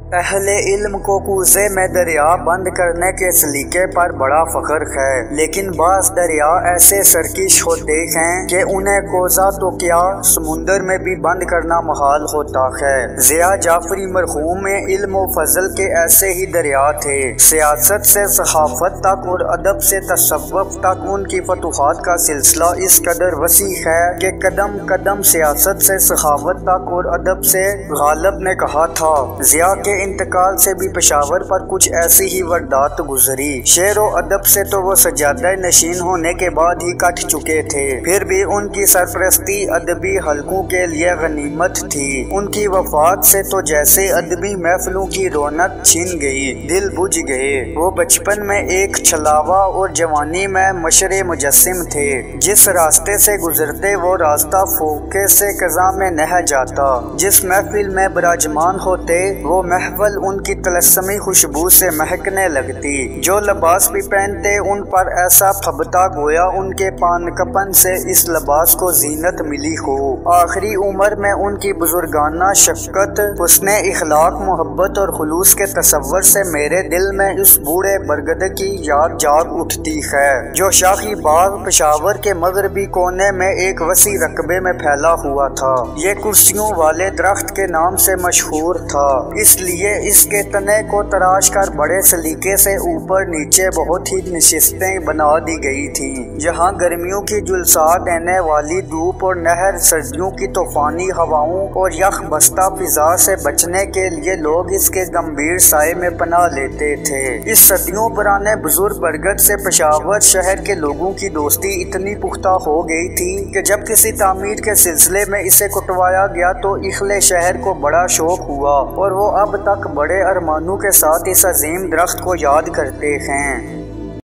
अहले इल्म को कूज़े में दरिया बंद करने के सलीके पर बड़ा फख्र है, लेकिन बास दरिया ऐसे सरकिश होते हैं कि उन्हें कोज़ा तो क्या समुंदर में भी बंद करना महाल होता है। ज़िया जाफरी मरहूम में इल्म व फजल के ऐसे ही दरिया थे। सियासत से सहाफत तक और अदब से तसव्वुफ तक उनकी फतूहात का सिलसिला इस कदर वसी है कि कदम कदम सियासत से सखावत तक और अदब से गालिब ने कहा था। ज़िया के इंतकाल से भी पेशावर पर कुछ ऐसी ही वारदात गुजरी। शेर व अदब से तो वो सज्जादा नशीन होने के बाद ही कट चुके थे, फिर भी उनकी सरपरस्ती अदबी हलकों के लिए गनीमत थी। उनकी वफात से तो जैसे अदबी महफिलों की रौनक छिन गई, दिल बुझ गए। वो बचपन में एक छलावा और जवानी में मशरे मुजस्सिम थे। जिस रास्ते से गुजरते वो रास्ता फोके से कज़ा में नह जाता। जिस महफिल में बराजमान होते वो महफिल उनकी तलस्समी खुशबू से महकने लगती। जो लिबास भी पहनते उन पर ऐसा फबता गोया उनके पानकपन से इस लिबास को जीनत मिली हो। आखिरी उम्र में उनकी बुजुर्गाना शफ़क़त, हुस्ने इखलाक, मोहब्बत और खुलूस के तसव्वुर से मेरे दिल में इस बूढ़े बरगद की याद जाग उठती है, जो शाही बाग पेशावर के मगरबी कोने में एक वसी रकबे में फैला हुआ था। ये कुर्सियों वाले दरख्त के नाम से मशहूर था, इसलिए इसके तने को तराश कर बड़े सलीके से ऊपर नीचे बहुत ही नशिस्तें बना दी गई थी। यहाँ गर्मियों की जुलसा देने वाली धूप और नहर, सर्दियों की तूफानी हवाओं और यख बस्ता फिजा से बचने के लिए लोग इसके गंभीर साए में पनाह लेते थे। इस सदियों पुराने बुजुर्ग बरगद से पेशावर शहर के लोगों की दोस्ती इतनी पुख्ता हो गई थी कि जब किसी तामीर के सिलसिले में इसे कुटवाया गया तो इखले शहर को बड़ा शौक हुआ और वो अब तक बड़े अरमानों के साथ इस अजीम दरख्त को याद करते हैं।